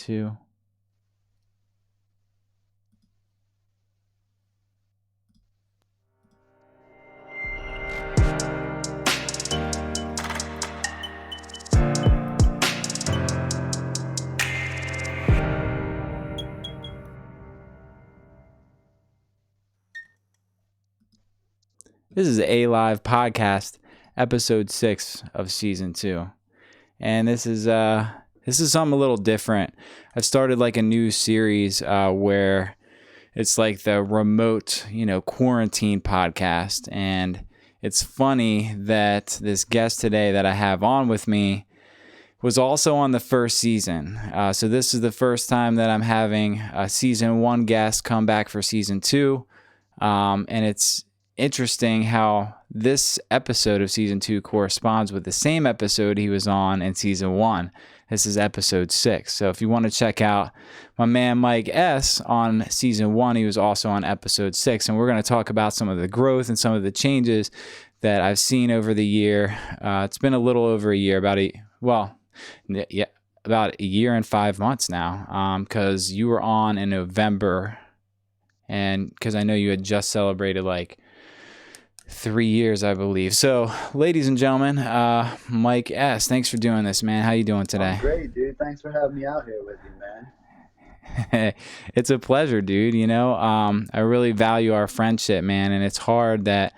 2. This is A.live Podcast, episode 6 of season 2. And this is something a little different. I've started like a new series where it's like the remote, quarantine podcast. And it's funny that this guest today that I have on with me was also on the first season. So this is the first time that I'm having a season 1 guest come back for season 2. And it's interesting how this episode of season 2 corresponds with the same episode he was on in season 1. This is episode 6. So if you want to check out my man Mike S on season 1, he was also on episode 6. And we're going to talk about some of the growth and some of the changes that I've seen over the year. It's been a little over a year, about a year and 5 months now, because you were on in November. And because I know you had just celebrated like 3 years, I believe. So, ladies and gentlemen, Mike S., thanks for doing this, man. How you doing today? I'm great, dude. Thanks for having me out here with you, man. It's a pleasure, dude. I really value our friendship, man, and it's hard that,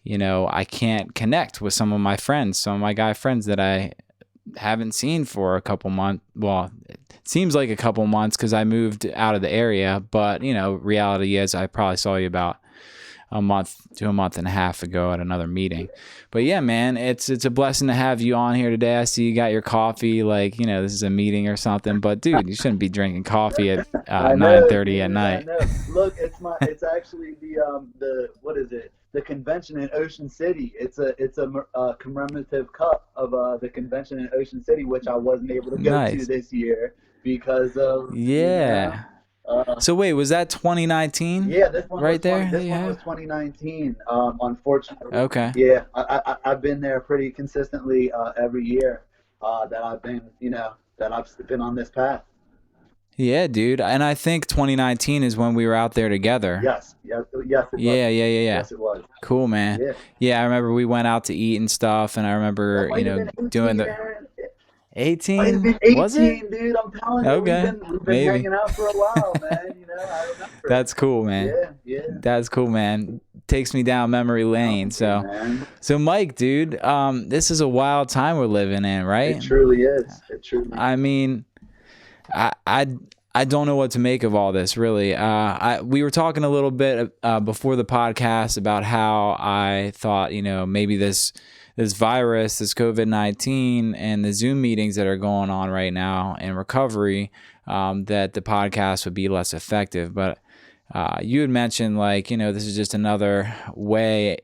I can't connect with some of my friends, some of my guy friends that I haven't seen for a couple months. Well, it seems like a couple months because I moved out of the area, but, reality is I probably saw you about a month to a month and a half ago at another meeting. But yeah, man, it's a blessing to have you on here today. I see you got your coffee, like, this is a meeting or something, but dude, you shouldn't be drinking coffee at 9:30 at night. I know. Look, it's actually the what is it? The convention in Ocean City. It's a commemorative cup of the convention in Ocean City, which I wasn't able to go to this year because of So wait, was that 2019? Yeah, this one right was there. This one was 2019. Unfortunately. Okay. Yeah, I've been there pretty consistently every year that I've been on this path. Yeah, dude, and I think 2019 is when we were out there together. Yes. It was. Yeah. Yes, it was. Cool, man. Yeah, I remember we went out to eat and stuff, and I remember doing the 18? 18, was it? Dude, I'm telling you, okay. we've been hanging out for a while, man. I remember. That's cool, man. Yeah. That's cool, man. Takes me down memory lane. So Mike, dude, this is a wild time we're living in, right? It truly is. I mean, I don't know what to make of all this, really. We were talking a little bit before the podcast about how I thought, maybe this virus, this COVID-19, and the Zoom meetings that are going on right now in recovery, that the podcast would be less effective. But you had mentioned, this is just another way,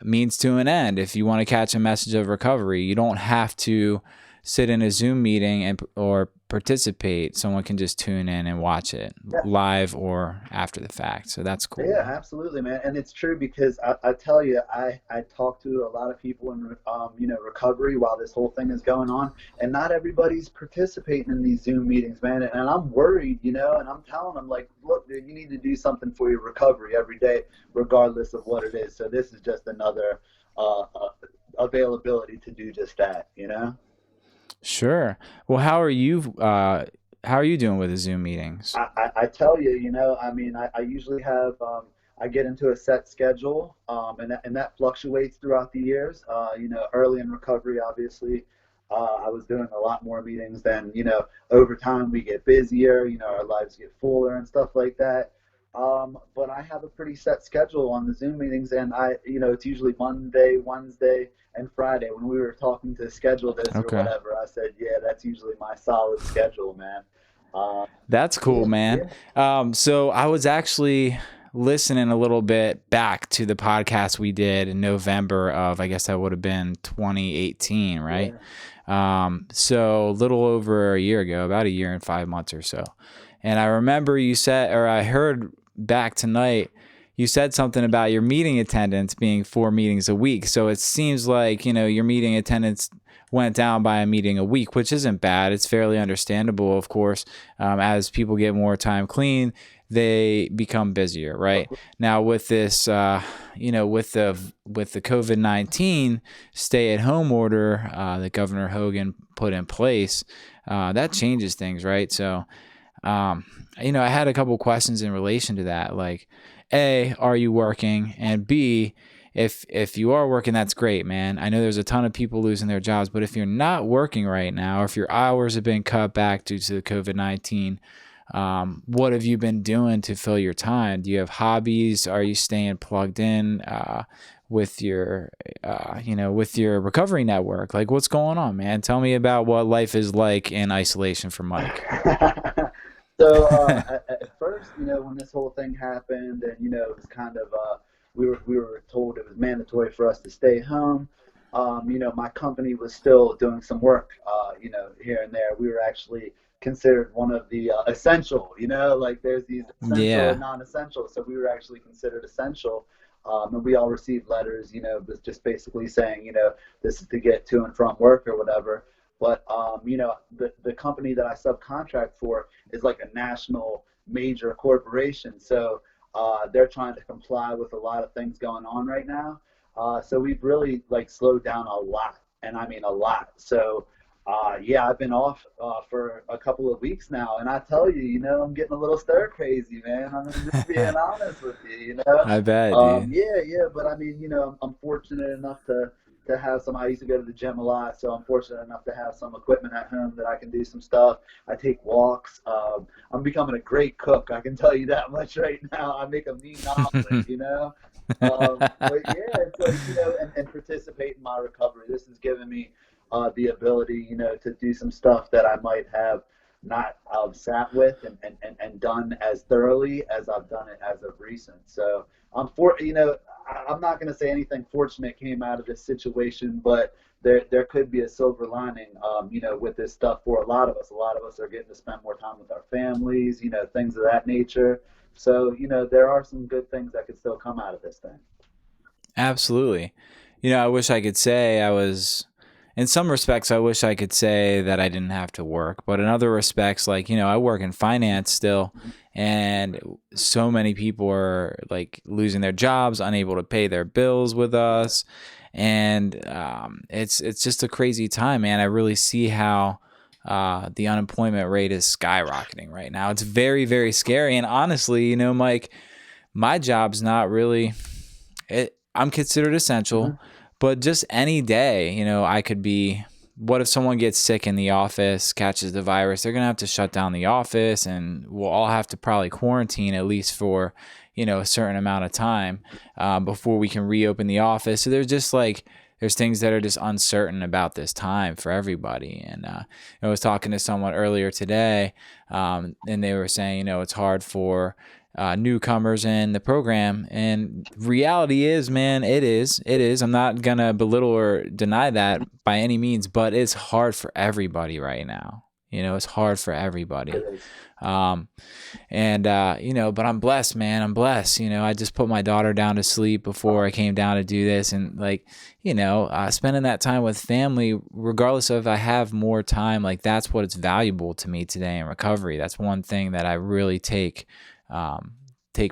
means to an end. If you want to catch a message of recovery, you don't have to sit in a Zoom meeting or participate. Someone can just tune in and watch it live or after the fact. So that's cool. Yeah, absolutely, man. And it's true because I tell you, I talk to a lot of people in recovery while this whole thing is going on, and not everybody's participating in these Zoom meetings, man. And I'm worried, and I'm telling them, like, look, dude, you need to do something for your recovery every day, regardless of what it is. So this is just another availability to do just that, Sure. Well, how are you doing with the Zoom meetings? I tell you, I usually have, I get into a set schedule, and that fluctuates throughout the years. Early in recovery, obviously, I was doing a lot more meetings than, over time we get busier, our lives get fuller and stuff like that. But I have a pretty set schedule on the Zoom meetings, and it's usually Monday, Wednesday, and Friday. When we were talking to schedule this or whatever, I said, yeah, that's usually my solid schedule, man. That's cool, man. Yeah. So I was actually listening a little bit back to the podcast we did in November of, I guess that would have been 2018, right? Yeah. So a little over a year ago, about a year and 5 months or so. And I remember you said, or I heard back tonight, you said something about your meeting attendance being 4 meetings a week. So it seems like, your meeting attendance went down by a meeting a week, which isn't bad. It's fairly understandable, of course. As people get more time clean, they become busier, right? Now with this, with the COVID-19 stay-at-home order that Governor Hogan put in place, that changes things, right? So, I had a couple questions in relation to that, like, A, are you working? And B, if you are working, that's great, man. I know there's a ton of people losing their jobs, but if you're not working right now, or if your hours have been cut back due to the COVID-19, what have you been doing to fill your time? Do you have hobbies? Are you staying plugged in with your recovery network? Like, what's going on, man? Tell me about what life is like in isolation for Mike. So at first, when this whole thing happened, and it was kind of we were told it was mandatory for us to stay home. My company was still doing some work, here and there. We were actually considered one of the essential. Like there's these essential and non-essential. So we were actually considered essential. And we all received letters, just basically saying, this is to get to and from work or whatever. But, the company that I subcontract for is like a national major corporation. So they're trying to comply with a lot of things going on right now. So we've really slowed down a lot, and I mean a lot. So I've been off for a couple of weeks now, and I tell you, I'm getting a little stir crazy, man. I'm just being honest with you, I bet, dude. Yeah, but I mean, I'm fortunate enough to have some. I used to go to the gym a lot, so I'm fortunate enough to have some equipment at home that I can do some stuff. I take walks. I'm becoming a great cook. I can tell you that much right now. I make a mean omelet, but yeah, it's like, and participate in my recovery. This has given me the ability, to do some stuff that I might have not sat with and done as thoroughly as I've done it as of recent. So I'm not going to say anything fortunate came out of this situation, but there could be a silver lining, with this stuff for a lot of us. A lot of us are getting to spend more time with our families, things of that nature. So, there are some good things that could still come out of this thing. Absolutely. I wish I could say in some respects, I wish I could say that I didn't have to work, but in other respects, I work in finance still, and so many people are losing their jobs, unable to pay their bills with us. And it's just a crazy time, man. I really see how the unemployment rate is skyrocketing right now. It's very, very scary. And honestly, Mike, my job's not really I'm considered essential, but just any day, I could be. What if someone gets sick in the office, catches the virus? They're going to have to shut down the office, and we'll all have to probably quarantine at least for, a certain amount of time before we can reopen the office. So there's just there's things that are just uncertain about this time for everybody. And I was talking to someone earlier today, and they were saying, it's hard for newcomers in the program. And reality is, man, it is. I'm not going to belittle or deny that by any means, but it's hard for everybody right now. It's hard for everybody. But I'm blessed, man. I'm blessed. I just put my daughter down to sleep before I came down to do this. And spending that time with family, regardless of if I have more time, that's what it's valuable to me today in recovery. That's one thing that I really take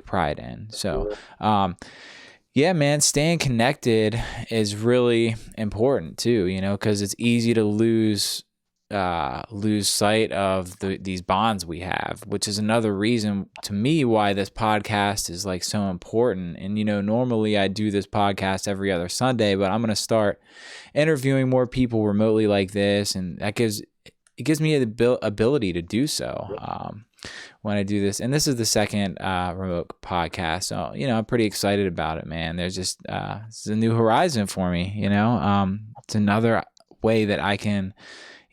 pride in. So, yeah, man, staying connected is really important too, because it's easy to lose sight of these bonds we have, which is another reason to me why this podcast is so important. And, normally I do this podcast every other Sunday, but I'm going to start interviewing more people remotely like this. And that gives me the ability to do so. When I do this, and this is the second remote podcast, so I'm pretty excited about it, man. There's just it's a new horizon for me, it's another way that I can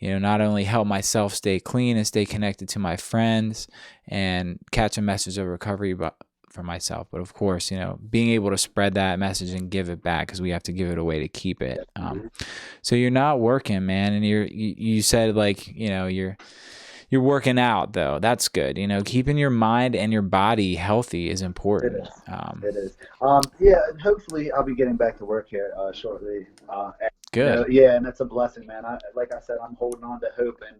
not only help myself stay clean and stay connected to my friends and catch a message of recovery for myself, but of course being able to spread that message and give it back, because we have to give it away to keep it. So you're not working, man, and you said you're working out though. That's good. You know, keeping your mind and your body healthy is It important. is. It is. Yeah, and hopefully I'll be getting back to work here shortly. Good. Yeah, and it's a blessing, man. Like I said, I'm holding on to hope, and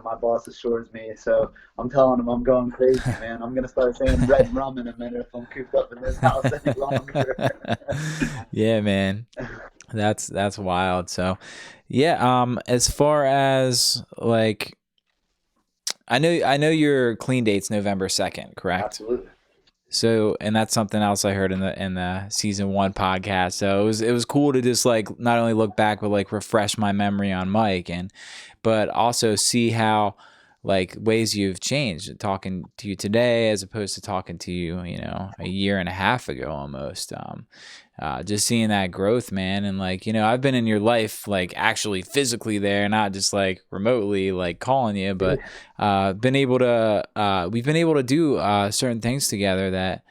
my boss assures me. So I'm telling him I'm going crazy, man. I'm gonna start saying red rum in a minute if I'm cooped up in this house any longer. Yeah, man. That's wild. So, yeah, as far as like I know your clean date's November 2nd, correct? Absolutely. So, and that's something else I heard in the season 1 podcast. So it was cool to just like not only look back but like refresh my memory on Mike, but also see how like ways you've changed talking to you today as opposed to talking to you, a year and a half ago almost. Just seeing that growth, man. And like, I've been in your life, like actually physically there, not just like remotely, like calling you, but, we've been able to do, certain things together that,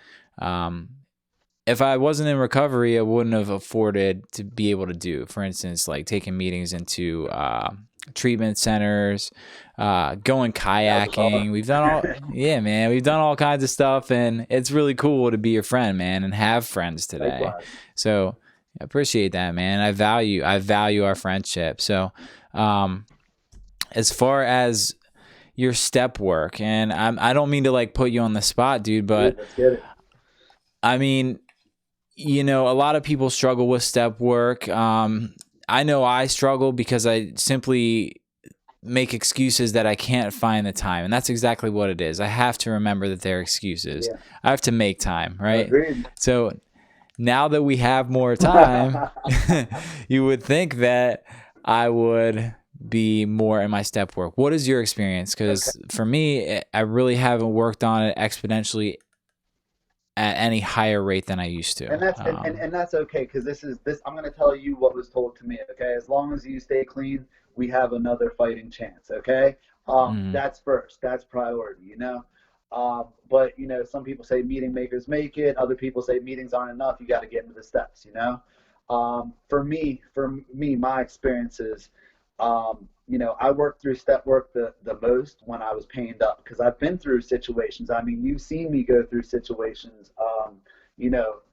if I wasn't in recovery, I wouldn't have afforded to be able to do. For instance, like taking meetings into treatment centers, going kayaking. We've done all, yeah, man. We've done all kinds of stuff, and it's really cool to be your friend, man, and have friends today. Likewise. So I appreciate that, man. I value our friendship. So, as far as your step work, and I don't mean to like put you on the spot, dude, but Let's get it. I mean, a lot of people struggle with step work. I know I struggle because I simply make excuses that I can't find the time. And that's exactly what it is. I have to remember that they're excuses. Yeah. I have to make time, right? Agreed. So now that we have more time, you would think that I would be more in my step work. What is your experience? Because for me, I really haven't worked on it exponentially at any higher rate than I used to. And that's okay, because this I'm going to tell you what was told to me. Okay, as long as you stay clean, we have another fighting chance. Okay, that's first. That's priority. But some people say meeting makers make it. Other people say meetings aren't enough. You got to get into the steps. For me, my experiences. I worked through step work the most when I was pained up, because I've been through situations. I mean, you've seen me go through situations,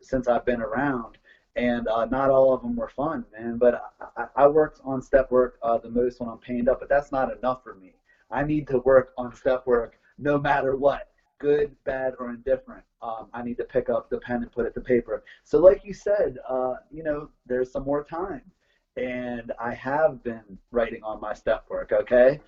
since I've been around, and not all of them were fun, man. But I worked on step work the most when I'm pained up, but that's not enough for me. I need to work on step work no matter what, good, bad, or indifferent. I need to pick up the pen and put it to paper. So like you said, there's some more time. And I have been writing on my step work. Okay.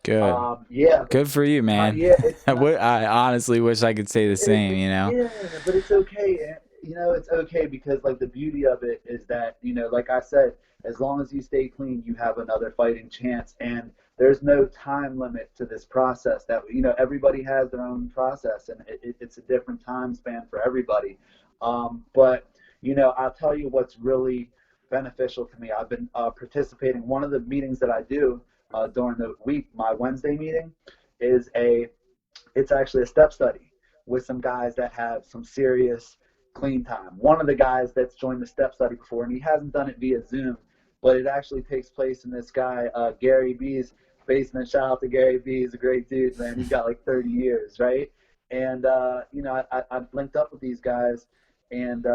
Good. Yeah. Good for you, man. Yeah. I honestly wish I could say the same. Yeah, but it's okay. It's okay, because like the beauty of it is that like I said, as long as you stay clean, you have another fighting chance, and there's no time limit to this process. That everybody has their own process, and it's a different time span for everybody. But I'll tell you what's really beneficial to me. I've been participating. One of the meetings that I do during the week, my Wednesday meeting, it's actually a step study with some guys that have some serious clean time. One of the guys that's joined the step study before, and he hasn't done it via Zoom, but it actually takes place in this guy, Gary B's basement. Shout out to Gary B. He's a great dude, man. He's got like 30 years, right? And, I've linked up with these guys, and,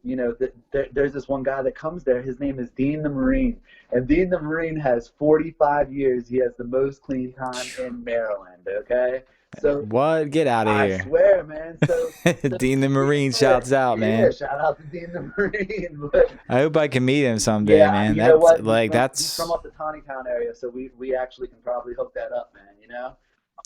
there's this one guy that comes there. His name is Dean the Marine. And Dean the Marine has 45 years. He has the most clean time in Maryland, okay? So what? Get out of here. I swear, man. So Dean the Marine shouts out, man. Yeah, shout out to Dean the Marine. But, I hope I can meet him someday, man. You know what? That's he's from up the Taneytown area, so we actually can probably hook that up, man,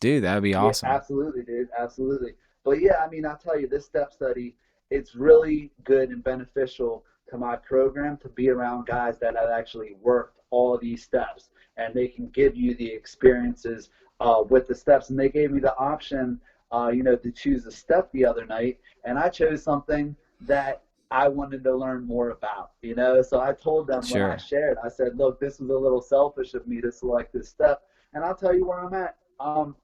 Dude, that would be awesome. Yeah, absolutely, dude. Absolutely. But yeah, I mean, I'll tell you, this step study, it's really good and beneficial to my program to be around guys that have actually worked all these steps, and they can give you the experiences with the steps. And they gave me the option, to choose a step the other night, and I chose something that I wanted to learn more about, So I told them when I shared, I said, look, this was a little selfish of me to select this step, and I'll tell you where I'm at. I'm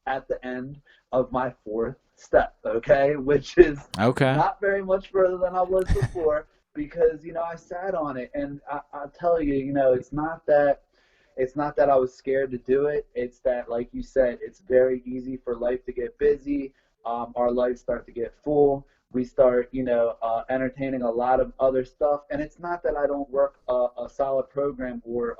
at the end of my 4th step, okay, which is not very much further than I was before, because I sat on it, and I'll tell you, it's not that it's not that I was scared to do it. It's that, like you said, it's very easy for life to get busy. Our lives start to get full. We start, entertaining a lot of other stuff. And it's not that I don't work a solid program or,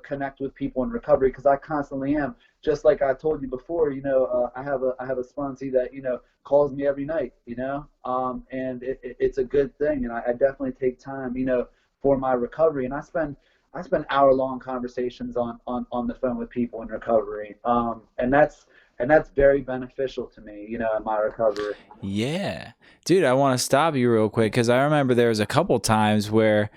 connect with people in recovery, because I constantly am. Just like I told you before, I have a sponsee that, calls me every night, and it's a good thing. And I definitely take time, for my recovery. And I spend hour-long conversations on the phone with people in recovery. And that's very beneficial to me, in my recovery. Yeah. Dude, I want to stop you real quick because I remember there was a couple times where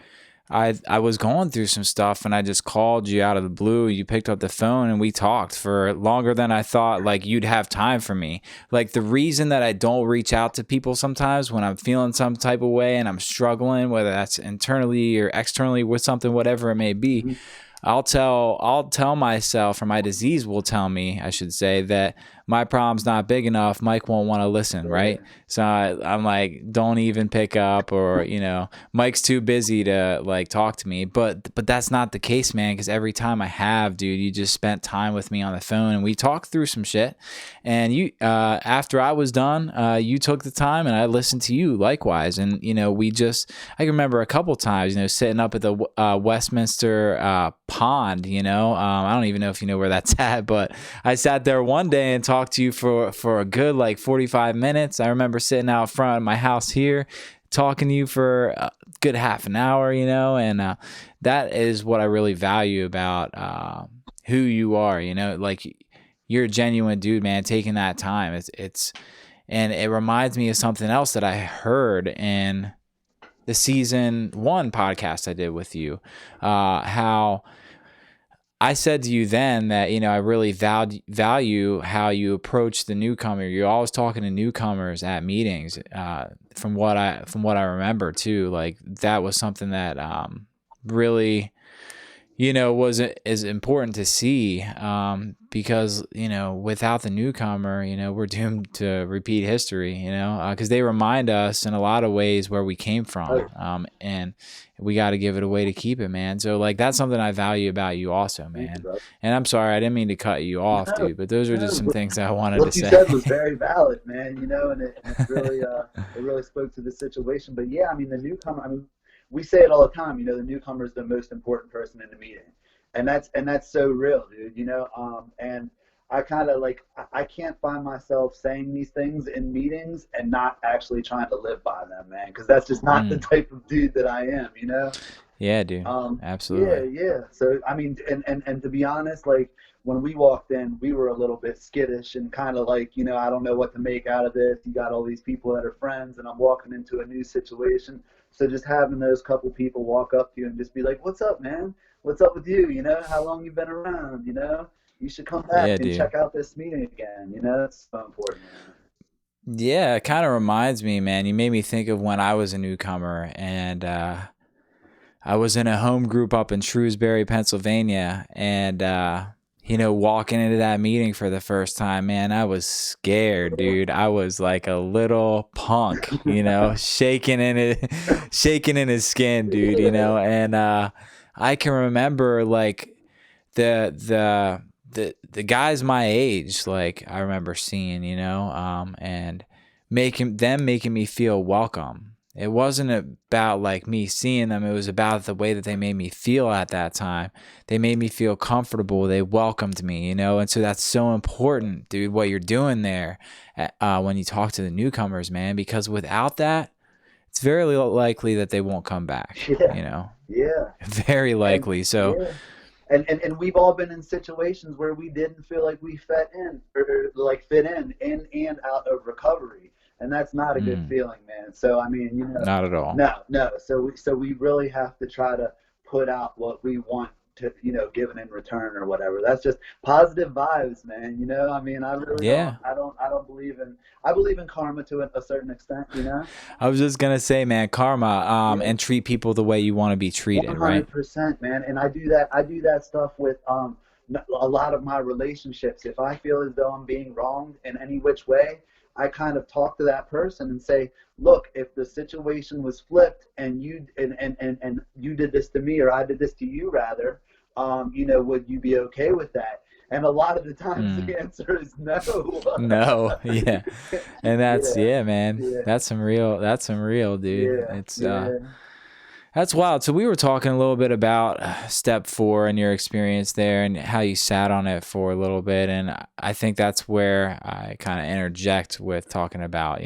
I was going through some stuff and I just called you out of the blue. You picked up the phone and we talked for longer than I thought like you'd have time for me. Like the reason that I don't reach out to people sometimes when I'm feeling some type of way and I'm struggling, whether that's internally or externally with something, whatever it may be, Mm-hmm. I'll tell myself, or my disease will tell me, I should say, that my problem's not big enough. Mike won't want to listen, right? So I'm like, don't even pick up, or Mike's too busy to like talk to me. But that's not the case, man. Because every time I have, dude, you just spent time with me on the phone and we talked through some shit. And you, after I was done, you took the time and I listened to you likewise. And I can remember a couple times, sitting up at the Westminster pond. I don't even know if you know where that's at, but I sat there one day and talked to you for a good like 45 minutes. I remember sitting out front of my house here talking to you for a good half an hour, and that is what I really value about who you are. Like you're a genuine dude, man, taking that time. And it reminds me of something else that I heard in the season 1 podcast I did with you, how I said to you then that, I really value how you approach the newcomer. You're always talking to newcomers at meetings, from what I remember too. Like that was something that really, was is important to see, because, without the newcomer, we're doomed to repeat history, because they remind us in a lot of ways where we came from, and we got to give it away to keep it, man. So like that's something I value about you also, man. And I'm sorry, I didn't mean to cut you off, No, dude, but those are just some no. things I wanted to What you say. said was very valid, man. And it really spoke to the situation. But yeah, I mean, the newcomer. I mean, we say it all the time. The newcomer is the most important person in the meeting, and that's so real, dude. And I kind of like I can't find myself saying these things in meetings and not actually trying to live by them, man, because that's just not the type of dude that I am. Yeah, dude. Yeah, Absolutely. yeah. So I mean, and to be honest, like when we walked in, we were a little bit skittish and kind of like, I don't know what to make out of this. You got all these people that are friends, and I'm walking into a new situation. So just having those couple people walk up to you and just be like, "What's up, man? What's up with you? How long you been around? You should come back Yeah, and dude. check out this meeting again. It's so important, man." Yeah, it kind of reminds me, man. You made me think of when I was a newcomer, and I was in a home group up in Shrewsbury, Pennsylvania, and walking into that meeting for the first time, man, I was scared, dude. I was like a little punk, shaking in his skin, dude, Yeah. and I can remember like the guys my age, like I remember seeing, and making me feel welcome. It wasn't about like me seeing them. It was about the way that they made me feel at that time. They made me feel comfortable. They welcomed me, and so that's so important, dude, what you're doing there when you talk to the newcomers, man, because without that, it's very likely that they won't come back, Yeah. Yeah. very And likely. So, yeah. And we've all been in situations where we didn't feel like we fit in, or like fit in and out of recovery, and that's not a good feeling, man. So I mean, not at all. no. So we really have to try to put out what we want to, given in return or whatever. That's just positive vibes, man. I mean, I really don't. Yeah. I don't believe in. I believe in karma to a certain extent. I was just gonna say, man, karma, Yeah. and treat people the way you want to be treated, right? 100%, man. And I do that. I do that stuff with a lot of my relationships. If I feel as though I'm being wronged in any which way, I kind of talk to that person and say, look, if the situation was flipped and you and you did this to me, or I did this to you rather, would you be okay with that? And a lot of the times Mm. the answer is no. No, yeah. And that's, Yeah, yeah, man. yeah, That's some real, dude. yeah, It's yeah. That's wild. So we were talking a little bit about step 4 and your experience there and how you sat on it for a little bit. And I think that's where I kind of interject with talking about,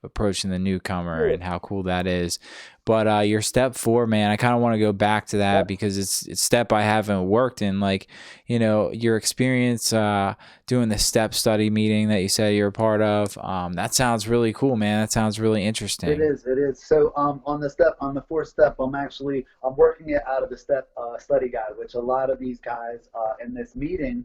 approaching the newcomer and how cool that is. But your step 4, man, I kind of want to go back to that because it's step I haven't worked in. Like, your experience doing the step study meeting that you said you're a part of. That sounds really cool, man. That sounds really interesting. It is. It is. So on the fourth step, I'm working it out of the step study guide, which a lot of these guys in this meeting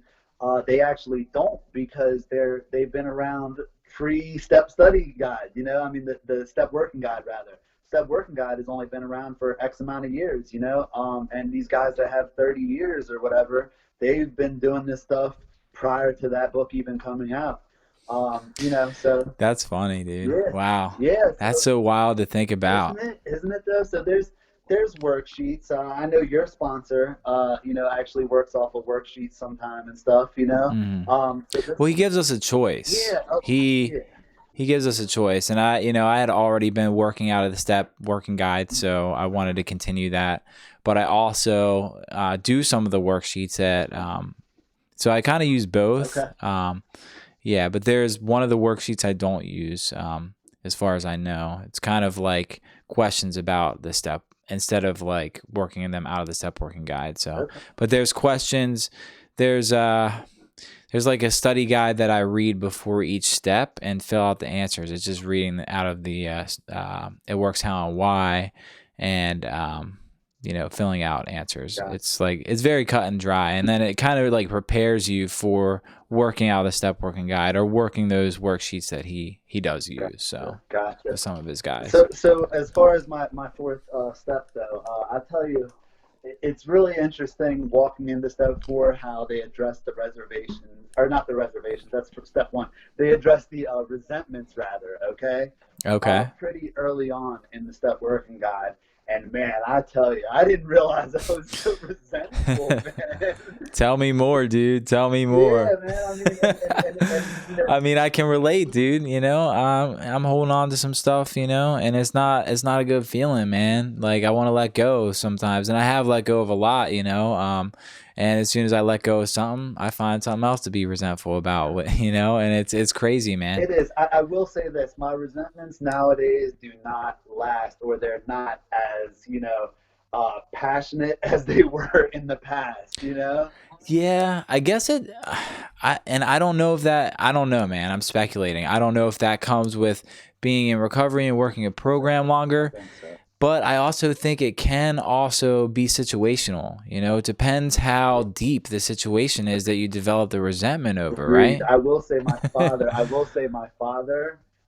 they actually don't because they've been around pre-step study guide. I mean the step working guide rather. Step working guide has only been around for X amount of years. And these guys that have 30 years or whatever, they've been doing this stuff prior to that book even coming out. So that's funny, dude. yeah, Wow. yeah. That's so wild to think about. Isn't it though? So there's worksheets. I know your sponsor, actually works off of worksheets sometime and stuff. Mm-hmm. Well, he gives us a choice. Yeah. He gives us a choice, and I had already been working out of the step working guide, so I wanted to continue that. But I also do some of the worksheets so I kind of use both. Okay. Yeah, but there's one of the worksheets I don't use, as far as I know. It's kind of like questions about the step instead of like working them out of the step working guide. So, Okay. But there's questions. There's like a study guide that I read before each step and fill out the answers. It's just reading out of the it works how and why, and filling out answers. Got it. It's very cut and dry, and then it kind of like prepares you for working out the step working guide or working those worksheets that he does use. So Gotcha. with some of his guys. So as far as my fourth step though, I tell you, it's really interesting walking into step 4 how they address the reservations, or not the reservations. That's for step 1. They address the resentments rather. Okay. Pretty early on in the step working guide. And man, I tell you, I didn't realize I was so resentful, man. Tell me more, dude. Tell me more. Yeah, man. I mean, I can relate, dude. I'm holding on to some stuff, and it's not a good feeling, man. Like I want to let go sometimes, and I have let go of a lot, and as soon as I let go of something, I find something else to be resentful about, and it's crazy, man. It is. I will say this: my resentments nowadays do not last, or they're not as passionate as they were in the past. Yeah, I guess I don't know if that, I don't know, man. I'm speculating. I don't know if that comes with being in recovery and working a program longer. I think so. But I also think it can also be situational. It depends how deep the situation is that you develop the resentment over, right? I will say my father.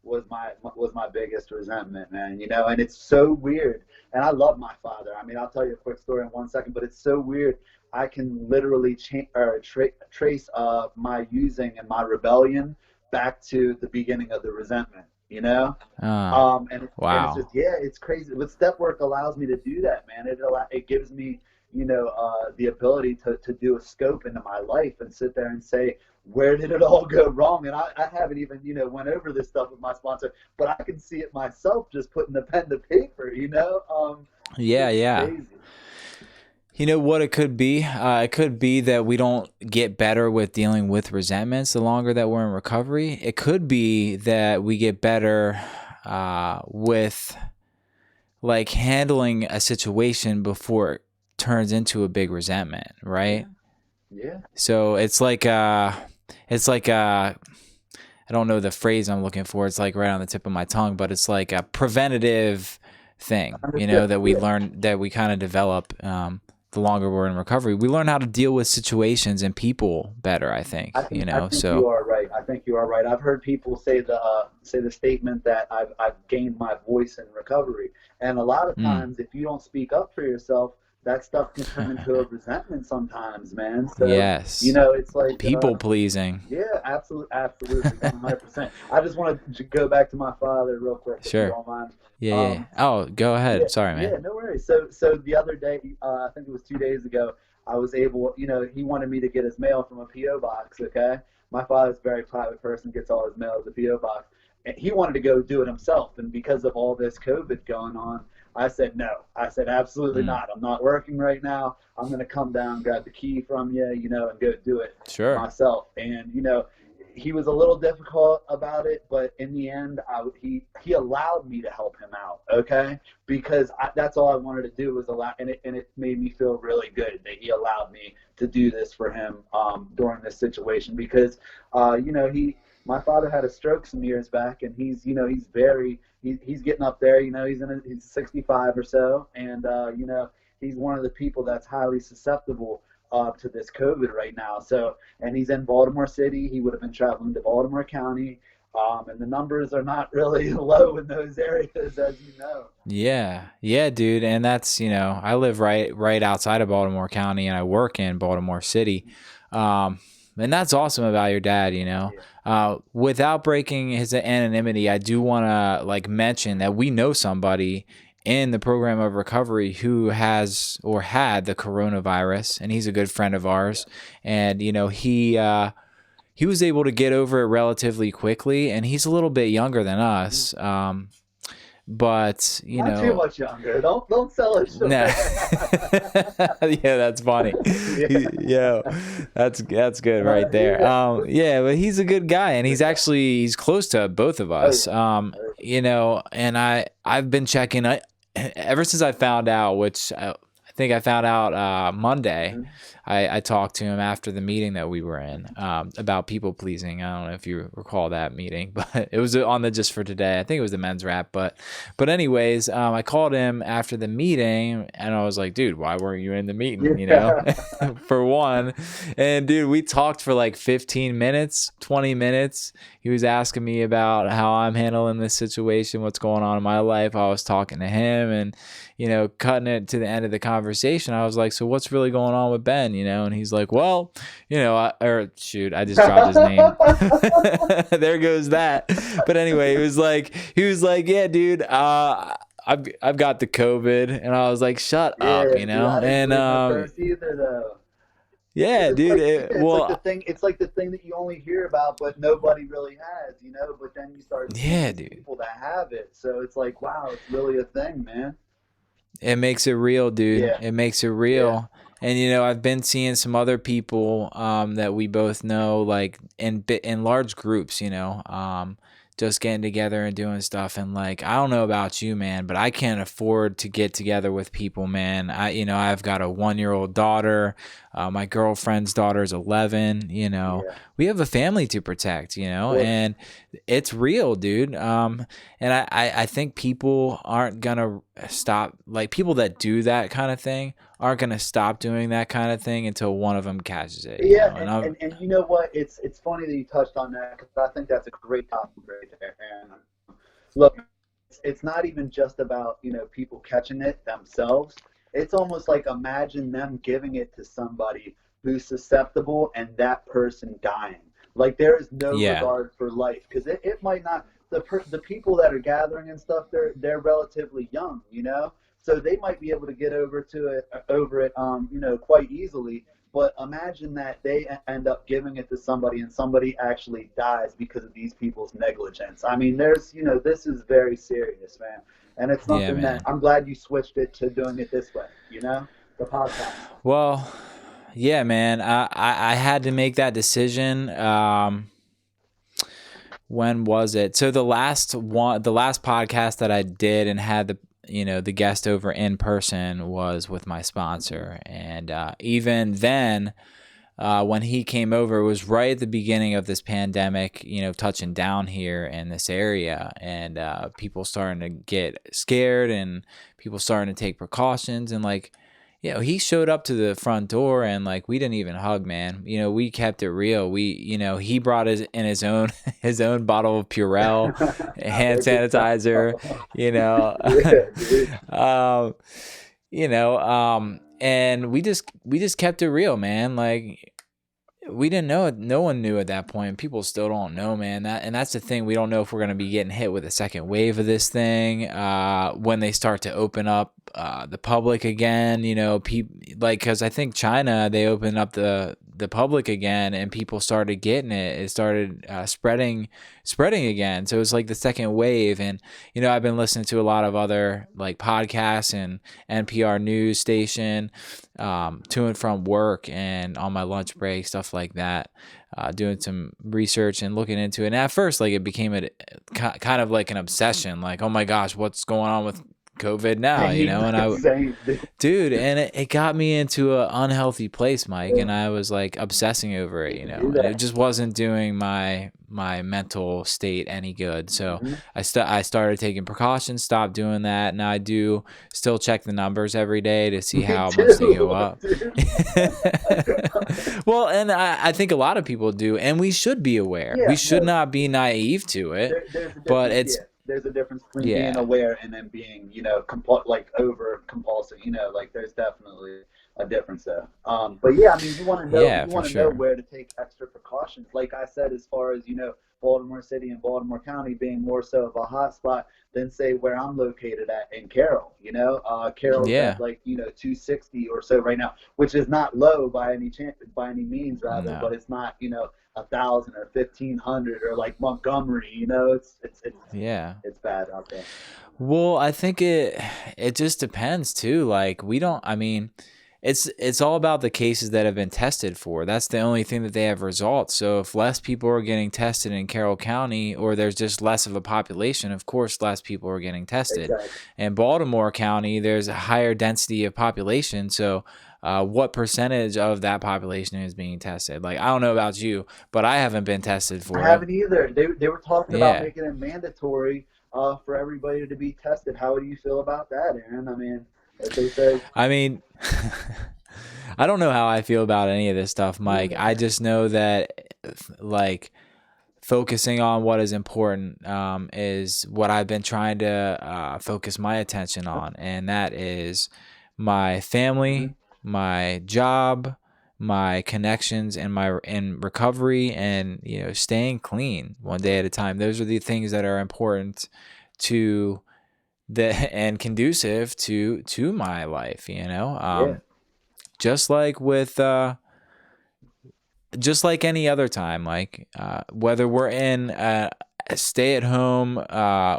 Was my biggest resentment, man. And it's so weird. And I love my father. I mean, I'll tell you a quick story in 1 second, but it's so weird. I can literally trace my using and my rebellion back to the beginning of the resentment. Wow. And it's just, it's crazy. But step work allows me to do that, man. It gives me, the ability to do a scope into my life and sit there and say, where did it all go wrong? And I haven't even, went over this stuff with my sponsor, but I can see it myself just putting the pen to paper, Yeah. Crazy. You know what it could be? It could be that we don't get better with dealing with resentments the longer that we're in recovery. It could be that we get better with like handling a situation before it turns into a big resentment, right? Yeah. So it's like I don't know the phrase I'm looking for. It's like right on the tip of my tongue, but it's like a preventative thing, that we learn, that we kind of develop. The longer we're in recovery, we learn how to deal with situations and people better, I think. I think you are right. I think you are right. I've heard people say the statement that I've gained my voice in recovery, and a lot of times, if you don't speak up for yourself, that stuff can turn into a resentment sometimes, man. So, yes. It's like people pleasing. Yeah, absolutely, 100%. I just want to go back to my father real quick, if Sure. you don't mind. Yeah. Oh, go ahead. Yeah, Sorry, man. Yeah, no worries. So the other day, I think it was 2 days ago, I was able, he wanted me to get his mail from a PO box. Okay, my father's a very private person, gets all his mail at the PO box, and he wanted to go do it himself. And because of all this COVID going on, I said no. I said absolutely Mm. not. I'm not working right now. I'm going to come down, grab the key from you, and go do it Sure. myself. And he was a little difficult about it, but in the end, he allowed me to help him out. Okay, because that's all I wanted to do was allow, and it made me feel really good that he allowed me to do this for him during this situation. Because my father had a stroke some years back, and he's getting up there. He's 65 or so, and he's one of the people that's highly susceptible to this COVID right now. So, and he's in Baltimore City. He would have been traveling to Baltimore County, and the numbers are not really low in those areas, as you know. Yeah, dude. And that's, I live right outside of Baltimore County, and I work in Baltimore City. And that's awesome about your dad, without breaking his anonymity. I do want to like mention that we know somebody in the program of recovery who has or had the coronavirus, and he's a good friend of ours. And, he was able to get over it relatively quickly, and he's a little bit younger than us. But Not too much younger. Don't sell it short. Nah. Yeah, that's funny. Yeah, that's good right there. Yeah, but he's a good guy, and he's close to both of us. And I've been checking ever since I found out, which I think I found out Monday. I talked to him after the meeting that we were in about people pleasing. I don't know if you recall that meeting, but it was on the Just for Today. I think it was the men's rap. But anyways, I called him after the meeting, and I was like, dude, why weren't you in the meeting? For one. And dude, we talked for like 15 minutes, 20 minutes. He was asking me about how I'm handling this situation, what's going on in my life. I was talking to him, and cutting it to the end of the conversation, I was like, so what's really going on with Ben? And he's like, well, I just dropped his name. There goes that. But anyway, he was like, yeah, dude, I've got the COVID, and I was like, shut up, Dude, I didn't and first either, though. yeah, dude. It's like the thing that you only hear about, but nobody really has, But then you start seeing people that have it, so it's like, wow, it's really a thing, man. It makes it real, dude. Yeah. It makes it real. Yeah. And I've been seeing some other people that we both know, like in large groups, just getting together and doing stuff. And like, I don't know about you, man, but I can't afford to get together with people, man. I've got a 1-year-old daughter. My girlfriend's daughter's 11. We have a family to protect, and it's real, dude. And I think people aren't gonna stop, like people that do that kind of thing aren't gonna stop doing that kind of thing until one of them catches it. Yeah, and you know what? It's funny that you touched on that, because I think that's a great topic right there. And look, it's not even just about people catching it themselves. It's almost like, imagine them giving it to somebody who's susceptible and that person dying. Like, there is no regard for life, because it might not. The people that are gathering and stuff, they're relatively young, so they might be able to get over it, quite easily. But imagine that they end up giving it to somebody, and somebody actually dies because of these people's negligence. I mean, this is very serious, man. And it's something that I'm glad you switched it to doing it this way, the podcast. Well, yeah, man, I had to make that decision. When was it? So the last podcast that I did and had the guest over in person was with my sponsor. And even then, when he came over, it was right at the beginning of this pandemic, touching down here in this area, and people starting to get scared, and people starting to take precautions, and like, he showed up to the front door, and like, we didn't even hug, man. We kept it real. He brought his own bottle of Purell, hand sanitizer, and we just kept it real, man. Like, we didn't know it. No one knew at that point. People still don't know, man. That's the thing. We don't know if we're going to be getting hit with a second wave of this thing when they start to open up the public again. You know, because I think China, they opened up the public again, and people started getting it. It started spreading again. So it was like the second wave. And you know, I've been listening to a lot of other like podcasts and NPR news station to and from work and on my lunch break, stuff like that, doing some research and looking into it. And at first, like, it became kind of like an obsession, like, oh my gosh, what's going on with COVID now, you know? And dude, and it got me into an unhealthy place, Mike, and I was like obsessing over it, you know, and it just wasn't doing my mental state any good. So I started taking precautions, stopped doing that. And I do still check the numbers every day to see how much they go up. Well, and I think a lot of people do, and we should be aware. We should not be naive to it, but there's a difference between being aware and then being, you know, over compulsive, you know, like there's definitely a difference there. But yeah, I mean, you want to know, know where to take extra precautions. Like I said, as far as, you know, Baltimore City and Baltimore County being more so of a hot spot than say where I'm located at in Carroll, you know, Carroll's at like, you know, 260 or so right now, which is not low by any means rather, but it's not, you know, 1,000 or 1,500 or like Montgomery, you know, it's bad out there. Well, I think it just depends too. Like I mean, it's all about the cases that have been tested for. That's the only thing that they have results. So if less people are getting tested in Carroll County, or there's just less of a population, of course, less people are getting tested. Exactly. In Baltimore County, there's a higher density of population. So what percentage of that population is being tested? Like, I don't know about you, but I haven't been tested for it. I haven't either. They were talking about making it mandatory for everybody to be tested. How do you feel about that, Aaron? I mean, as they say. I mean, I don't know how I feel about any of this stuff, Mike. I just know that, like, focusing on what is important is what I've been trying to focus my attention on, and that is my family, my job, my connections, and in recovery, and, you know, staying clean one day at a time. Those are the things that are important to and conducive to my life, you know. Just like with just like any other time, like whether we're in a stay-at-home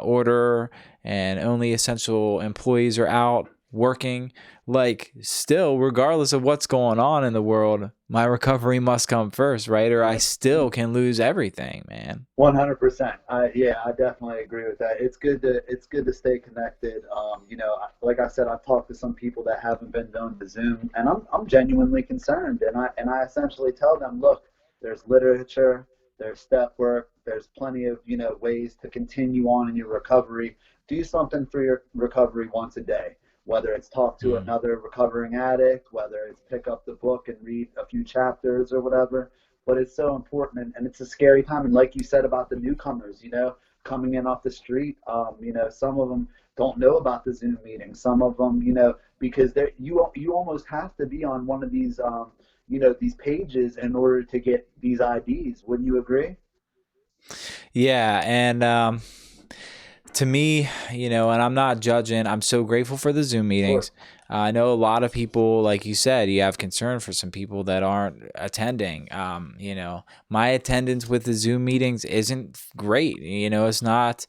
order and only essential employees are out working, like, still, regardless of what's going on in the world, my recovery must come first, right? Or I still can lose everything, man. 100%. Yeah, I definitely agree with that. It's good to stay connected. You know, like I said, I've talked to some people that haven't been doing the Zoom, and I'm genuinely concerned. And I essentially tell them, look, there's literature, there's step work, there's plenty of, you know, ways to continue on in your recovery. Do something for your recovery once a day. Whether it's talk to another recovering addict, whether it's pick up the book and read a few chapters or whatever. But it's so important, and it's a scary time. And like you said about the newcomers, you know, coming in off the street, you know, some of them don't know about the Zoom meeting. Some of them, you know, because you almost have to be on one of these, you know, these pages in order to get these IDs. Wouldn't you agree? Yeah, and to me, you know, and I'm not judging, I'm so grateful for the Zoom meetings. Sure. I know a lot of people, like you said, you have concern for some people that aren't attending. You know, my attendance with the Zoom meetings isn't great. You know, it's not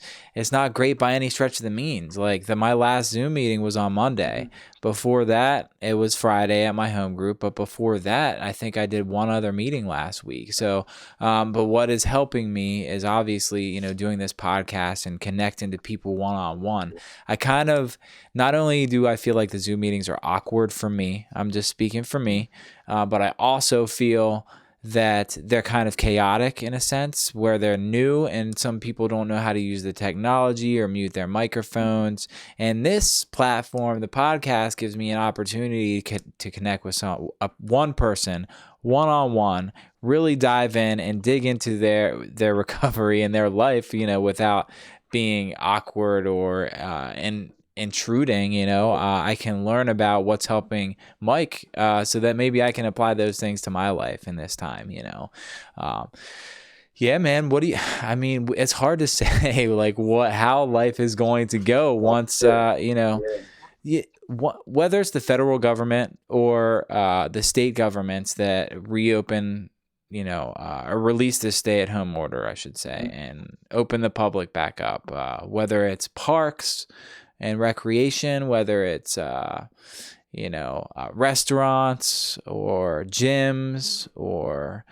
great by any stretch of the means. Like my last Zoom meeting was on Monday. Before that, it was Friday at my home group. But before that, I think I did one other meeting last week. So, but what is helping me is obviously, you know, doing this podcast and connecting to people one-on-one. I kind of, not only do I feel like the Zoom meetings are awkward for me, I'm just speaking for me, but I also feel that they're kind of chaotic in a sense, where they're new and some people don't know how to use the technology or mute their microphones. And this platform, the podcast, gives me an opportunity to connect with one person one-on-one, really dive in and dig into their recovery and their life, you know, without being awkward or intruding, I can learn about what's helping Mike, so that maybe I can apply those things to my life in this time, um, yeah, man. I mean, it's hard to say like how life is going to go once, whether it's the federal government or the state governments that reopen, or release the stay-at-home order, I should say, and open the public back up, whether it's parks and recreation, whether it's restaurants or gyms or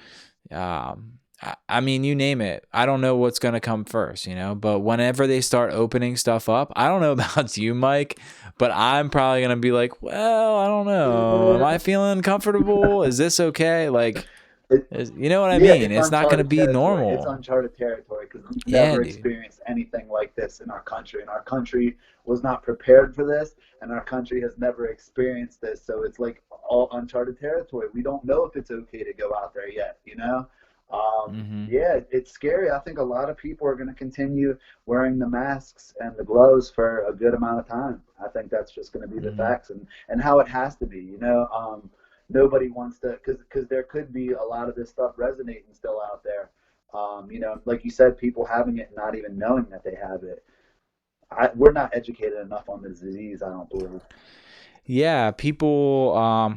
I mean, you name it. I don't know what's going to come first, but whenever they start opening stuff up, I don't know about you, Mike, but I'm probably going to be like, well, I don't know. Am I feeling comfortable? Is this okay? Like, you know what I mean? It's not going to be normal. It's uncharted territory because we've never experienced anything like this in our country. And our country was not prepared for this, and our country has never experienced this. So it's like all uncharted territory. We don't know if it's okay to go out there yet, Yeah, it's scary. I think a lot of people are going to continue wearing the masks and the gloves for a good amount of time. I think that's just going to be the facts and how it has to be, Nobody wants to, because there could be a lot of this stuff resonating still out there. Like you said, people having it and not even knowing that they have it. We're not educated enough on the disease, I don't believe. Yeah, people,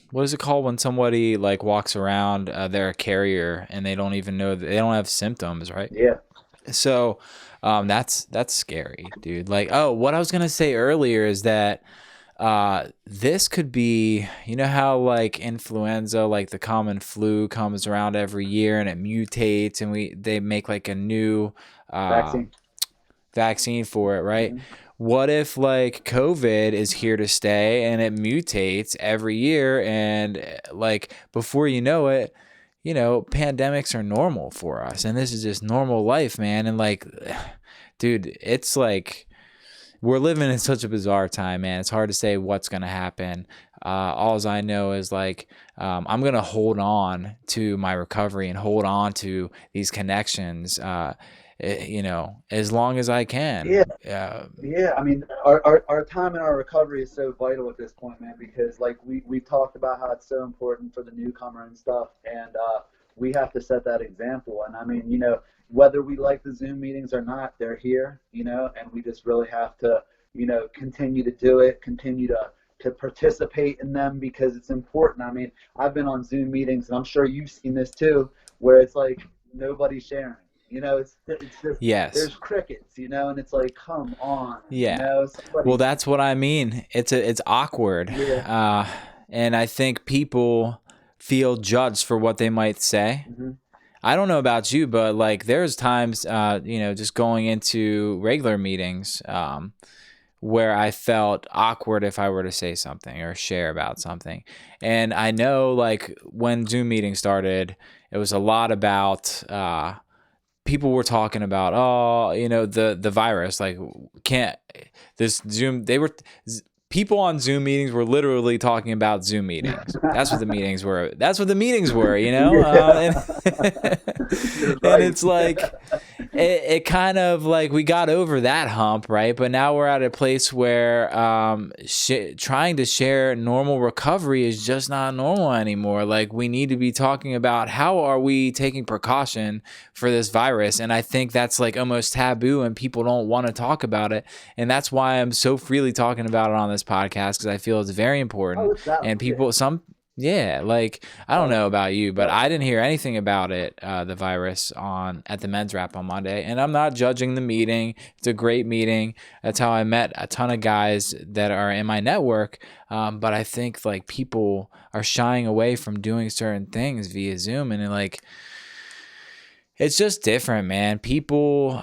what is it called when somebody like walks around, they're a carrier and they don't even know that they don't have symptoms, right? Yeah. So that's scary, dude. Like, what I was going to say earlier is that this could be, how like influenza, like the common flu comes around every year and it mutates and they make like a new vaccine for it, right? Mm-hmm. What if like COVID is here to stay and it mutates every year and like before you know it, pandemics are normal for us and this is just normal life, man. And like, dude, it's like we're living in such a bizarre time, man. It's hard to say what's going to happen. All I know is like I'm going to hold on to my recovery and hold on to these connections, as long as I can. Yeah. I mean, our time in our recovery is so vital at this point, man, because like we talked about how it's so important for the newcomer and stuff. And we have to set that example. And I mean, whether we like the Zoom meetings or not, they're here, and we just really have to, continue to do it, continue to participate in them because it's important. I mean, I've been on Zoom meetings, and I'm sure you've seen this too, where it's like nobody's sharing. It's just, yes. There's crickets, and it's like, come on. Yeah. Well, that's what I mean. It's awkward. Yeah. And I think people feel judged for what they might say. Mm-hmm. I don't know about you, but like there's times, just going into regular meetings, where I felt awkward if I were to say something or share about something. And I know like when Zoom meetings started, it was a lot about, people were talking about, the virus, like this Zoom, people on Zoom meetings were literally talking about Zoom meetings. That's what the meetings were. Yeah. And it's like, it kind of like we got over that hump, right? But now we're at a place where trying to share normal recovery is just not normal anymore. Like we need to be talking about how are we taking precaution for this virus. And I think that's like almost taboo and people don't want to talk about it. And that's why I'm so freely talking about it on this podcast because I feel it's very important. And people, like I don't know about you, but I didn't hear anything about it, the virus at the men's wrap on Monday. And I'm not judging the meeting. It's a great meeting. That's how I met a ton of guys that are in my network. But I think like people are shying away from doing certain things via Zoom, and it's just different, man. People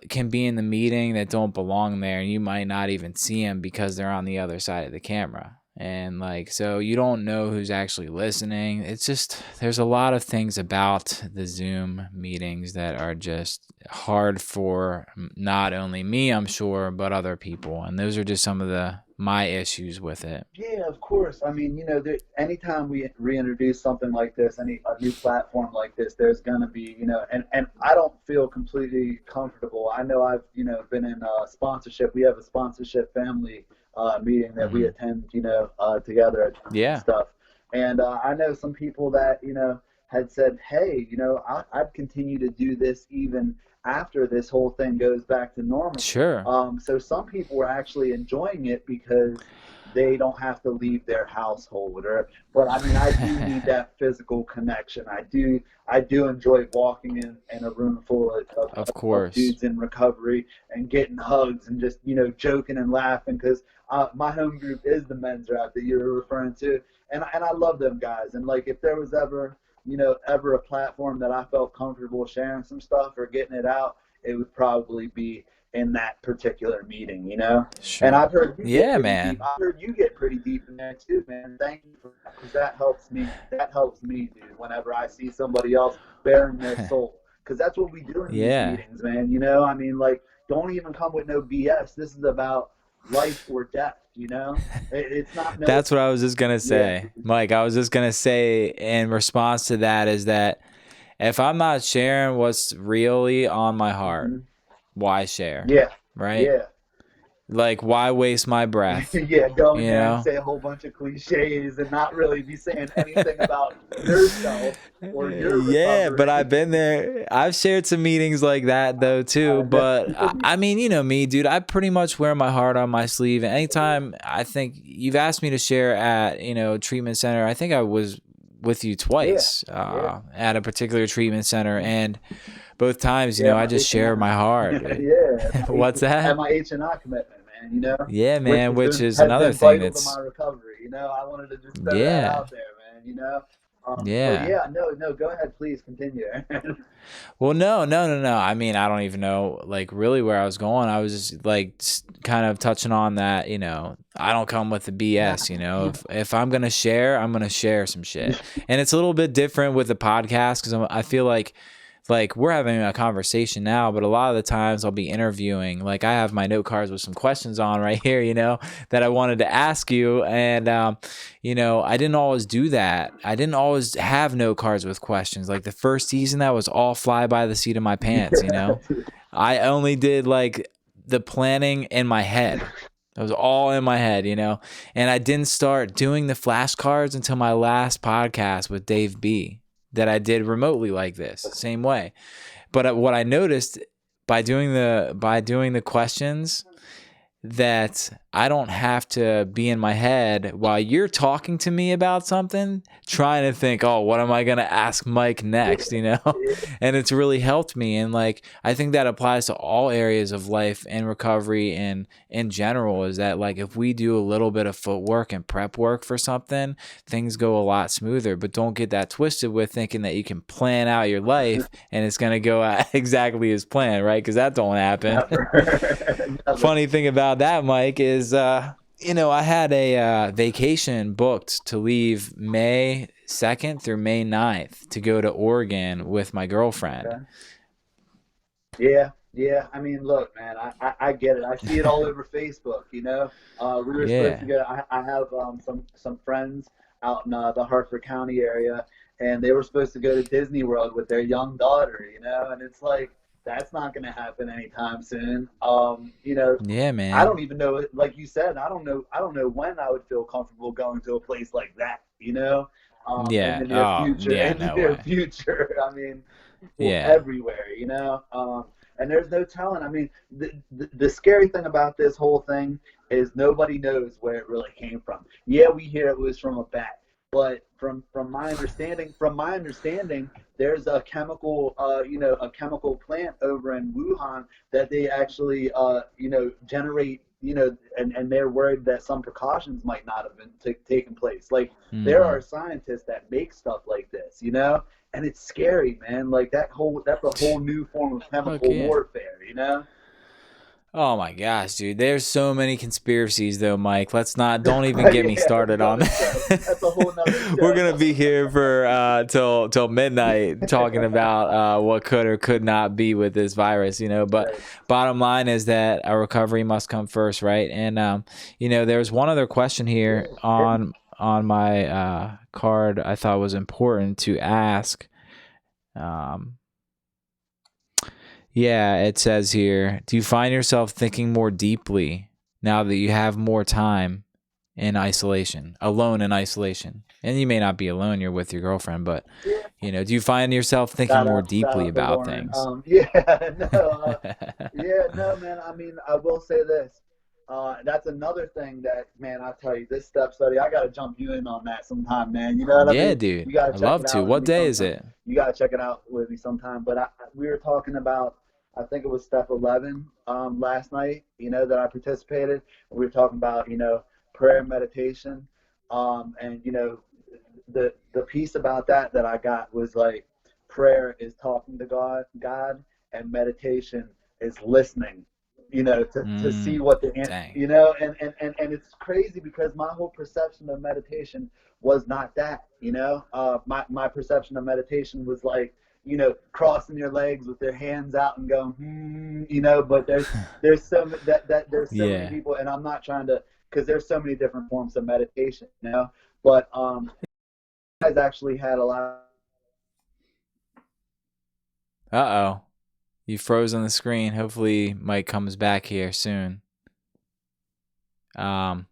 can be in the meeting that don't belong there, and you might not even see them because they're on the other side of the camera. And like, so you don't know who's actually listening. It's just, there's a lot of things about the Zoom meetings that are just hard for not only me, I'm sure, but other people. And those are just some of the my issues with it. Yeah, of course. I mean, anytime we reintroduce something like this, a new platform like this, there's gonna be, and I don't feel completely comfortable. I know I've, been in sponsorship. We have a sponsorship family meeting that we Hmm. attend, together at times and Yeah, stuff. And I know some people that, had said, hey, I'd continue to do this even after this whole thing goes back to normal. sure. So some people were actually enjoying it because they don't have to leave their household, but I mean, I do need that physical connection. I do enjoy walking in a room full Of of course. dudes in recovery and getting hugs and just joking and laughing, because my home group is the men's rap that you were referring to, and I love them guys. And like, if there was ever a platform that I felt comfortable sharing some stuff or getting it out, it would probably be in that particular meeting. And Sure. I've heard you get Yeah, pretty deep. man. I've heard you get pretty deep in there too, man. Thank you for that, because that helps me. That helps me, dude. Whenever I see somebody else bearing their soul, because that's what we do in these Yeah. meetings, man. I mean, like, don't even come with no BS. This is about life or death. It's not no. That's what I was just gonna Yeah. say, Mike. I was just gonna say in response to that is that if I'm not sharing what's really on my heart, Hmm. why share? Yeah. Right? Yeah. Like, why waste my breath? Yeah, go in You there and know? say a whole bunch of cliches and not really be saying anything about yourself or your Yeah, but I've recovery. been there. I've shared some meetings like that though too. I But know. I mean, you know me, dude. I pretty much wear my heart on my sleeve. And anytime I think you've asked me to share at treatment center, I think I was with you Yeah, twice yeah, at a particular treatment center, and both times, yeah. I My just H and share I, my heart. yeah, What's and that? my H&I commitment, man. Yeah, Which man. Which is has another been thing vital to my that's recovery. I wanted to just throw that yeah, out there, man. So yeah. yeah, no, no. Go ahead, please continue. Well, no, no, no, no. I mean, I don't even know, like, really where I was going. I was just, like, kind of touching on that, I don't come with the Nah, BS, If I'm going to share, I'm going to share some shit. And it's a little bit different with the podcast because I feel like we're having a conversation now, but a lot of the times I'll be interviewing. Like I have my note cards with some questions on right here, that I wanted to ask you. And, I didn't always do that. I didn't always have note cards with questions. Like the first season, that was all fly by the seat of my pants. I only did like the planning in my head. It was all in my head. And I didn't start doing the flashcards until my last podcast with Dave B that I did remotely like this, same way. But what I noticed by doing the questions, that I don't have to be in my head while you're talking to me about something, trying to think, oh, what am I going to ask Mike next, And it's really helped me. And like, I think that applies to all areas of life and recovery and in general, is that like, if we do a little bit of footwork and prep work for something, things go a lot smoother. But don't get that twisted with thinking that you can plan out your life and it's going to go out exactly as planned, right? Because that don't happen. never, never. Funny thing about that, Mike, is I had a vacation booked to leave May 2nd through May 9th to go to Oregon with my girlfriend. Okay. Yeah, yeah. I mean, look, man, I get it. I see it all over Facebook. We were supposed to Yeah. go. I have some friends out in the Hartford County area, and they were supposed to go to Disney World with their young daughter. And it's like that's not going to happen anytime soon. Yeah, I man. don't even know. Like you said, I don't know. I don't know when I would feel comfortable going to a place like that. In Yeah. the near Oh, future. yeah, In the no near way. future. I mean, people Yeah. everywhere. And there's no telling. I mean, the scary thing about this whole thing is nobody knows where it really came from. Yeah, we hear it was from a bat, but from my understanding, there's a chemical plant over in Wuhan that they actually generate. And they're worried that some precautions might not have been taken place. Like, there Hmm. are scientists that make stuff like this. And it's scary, man. Like, that's a whole new form of Fuck chemical yeah. warfare. Oh my gosh, dude. There's so many conspiracies though, Mike. Don't even get me Yeah, that's started on another show. That's a whole nother that. We're show. gonna be here for till midnight talking about what could or could not be with this virus, but Right. bottom line is that our recovery must come first, right? And there's one other question Yeah, here hit me. on my card I thought was important to ask. Um Yeah, it says here, do you find yourself thinking more deeply now that you have more time alone in isolation? And you may not be alone, you're with your girlfriend, but Yeah. do you find yourself thinking more Shout deeply out to about Lauren. things? Yeah, no, yeah, no, man. I mean, I will say this. That's another thing that, man, I tell you, this step study, I gotta jump you in on that sometime, man. You know what I Yeah, mean? dude. You gotta I'd check love it to. out with What me day is sometime. it? You gotta check it out with me sometime. But we were talking about, I think it was step 11 last night. That I participated. We were talking about, prayer and meditation, and the piece about that I got was like prayer is talking to God, and meditation is listening, to see what Dang. and it's crazy because my whole perception of meditation was not that, my perception of meditation was like, crossing your legs with their hands out and going, but there's there's so many Yeah. people, and I'm not trying to, because there's so many different forms of meditation, but guys actually had a lot. Uh-oh. You froze on the screen. Hopefully Mike comes back here soon. Oh,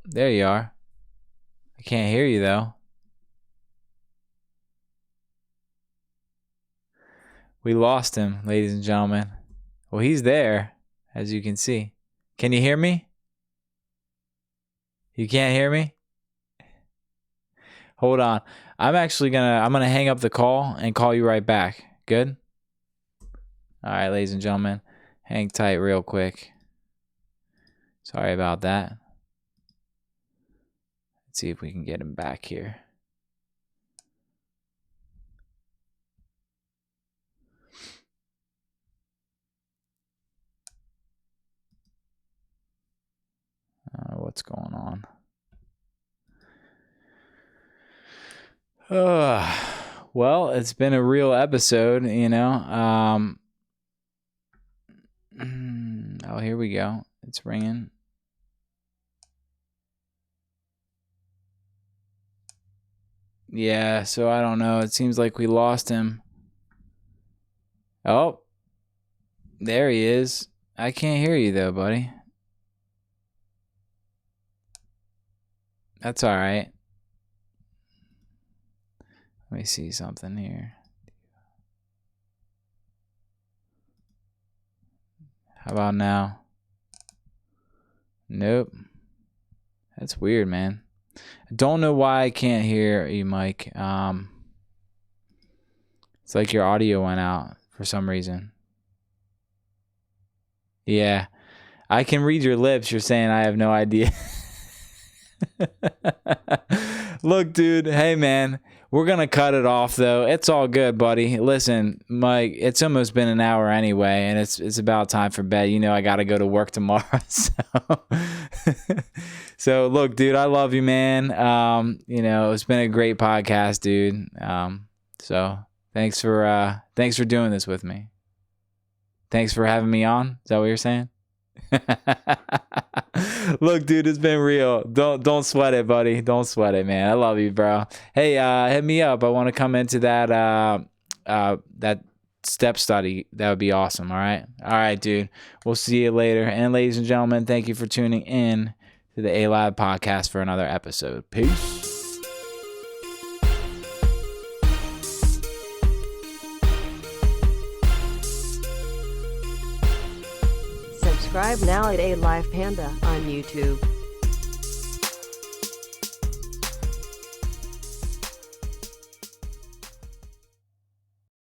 there you are. I can't hear you though. We lost him, ladies and gentlemen. Well, he's there, as you can see. Can you hear me? You can't hear me? Hold on. I'm gonna hang up the call and call you right back. Good? All right, ladies and gentlemen. Hang tight real quick. Sorry about that. Let's see if we can get him back here. What's going on? Well, it's been a real episode, oh, here we go. It's ringing. Yeah, so I don't know. It seems like we lost him. Oh, there he is. I can't hear you though, buddy. That's all right. Let me see something here. How about now? Nope. That's weird, man. I don't know why I can't hear you, Mike. It's like your audio went out for some reason. Yeah. I can read your lips. You're saying I have no idea. Look, dude. Hey, man. We're going to cut it off, though. It's all good, buddy. Listen, Mike, it's almost been an hour anyway, and it's about time for bed. I got to go to work tomorrow. So, look, dude, I love you, man. It's been a great podcast, dude. So thanks for doing this with me. Thanks for having me on. Is that what you're saying? Look, dude, it's been real. Don't sweat it, buddy. Don't sweat it, man. I love you, bro. Hey, hit me up. I want to come into that that step study. That would be awesome. All right, dude. We'll see you later. And ladies and gentlemen, thank you for tuning in to the A.live Podcast for another episode. Peace. Subscribe now at A.live Panda on YouTube.